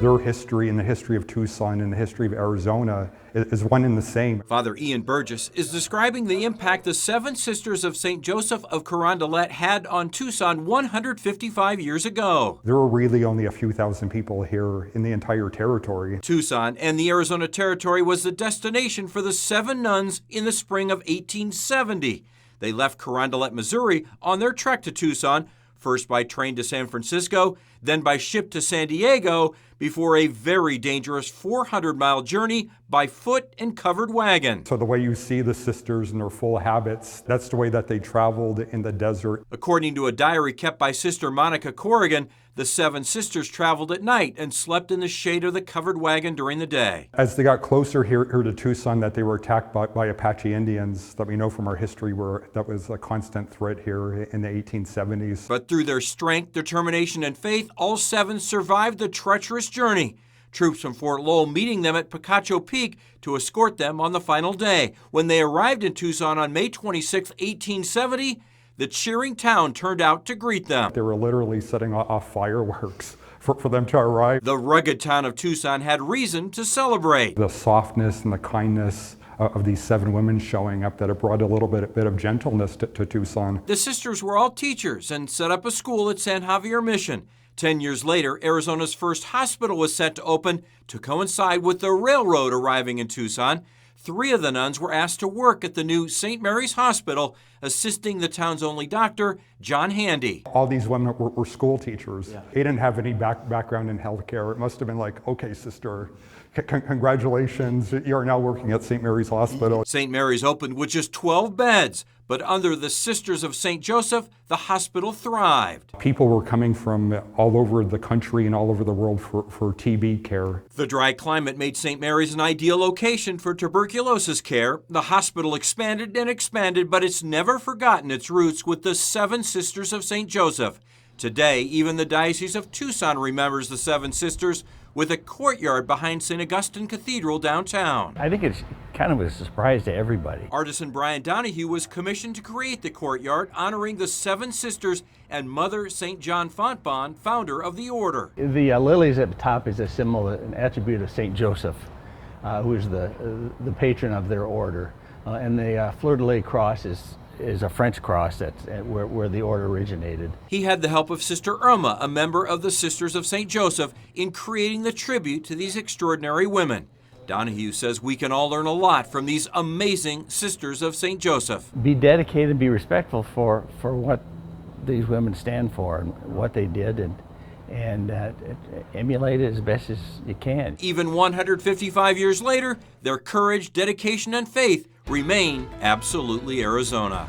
their history and the history of Tucson and the history of Arizona is one and the same. Father Ian Burgess is describing the impact the Seven Sisters of St. Joseph of Carondelet had on Tucson 155 years ago. There were really only a few thousand people here in the entire territory. Tucson and the Arizona Territory was the destination for the 7 nuns in the spring of 1870. They left Carondelet, Missouri on their trek to Tucson, first by train to San Francisco, then by ship to San Diego, before a very dangerous 400-mile journey by foot and covered wagon. So the way you see the sisters in their full habits, that's the way that they traveled in the desert. According to a diary kept by Sister Monica Corrigan, the 7 sisters traveled at night and slept in the shade of the covered wagon during the day. As they got closer here to Tucson, that they were attacked by Apache Indians that we know from our history that was a constant threat here in the 1870s. But through their strength, determination, and faith, all 7 survived the treacherous journey. Troops from Fort Lowell meeting them at Picacho Peak to escort them on the final day. When they arrived in Tucson on May 26, 1870, the cheering town turned out to greet them. They were literally setting off fireworks for them to arrive. The rugged town of Tucson had reason to celebrate. The softness and the kindness of these 7 women showing up, that it brought a little bit of gentleness to Tucson. The sisters were all teachers and set up a school at San Javier Mission. 10 years later, Arizona's first hospital was set to open to coincide with the railroad arriving in Tucson. 3 of the nuns were asked to work at the new St. Mary's Hospital, assisting the town's only doctor, John Handy. All these women were school teachers. Yeah. They didn't have any background in healthcare. It must have been like, okay, sister, congratulations, you are now working at St. Mary's Hospital. St. Mary's opened with just 12 beds, but under the Sisters of St. Joseph, the hospital thrived. People were coming from all over the country and all over the world for TB care. The dry climate made St. Mary's an ideal location for tuberculosis care. The hospital expanded and expanded, but it's never forgotten its roots with the 7 Sisters of St. Joseph. Today, even the Diocese of Tucson remembers the 7 Sisters with a courtyard behind St. Augustine Cathedral downtown. I think it's kind of a surprise to everybody. Artisan Brian Donahue was commissioned to create the courtyard, honoring the 7 sisters and Mother St. John Fontbonne, founder of the order. The lilies at the top is a symbol, an attribute of St. Joseph, who is the patron of their order. And the fleur-de-lis cross is a French cross that's where the order originated. He had the help of Sister Irma, a member of the Sisters of St. Joseph, in creating the tribute to these extraordinary women. Donahue says we can all learn a lot from these amazing Sisters of St. Joseph. Be dedicated, be respectful for what these women stand for and what they did, and emulate it as best as you can. Even 155 years later, their courage, dedication, and faith remain absolutely Arizona.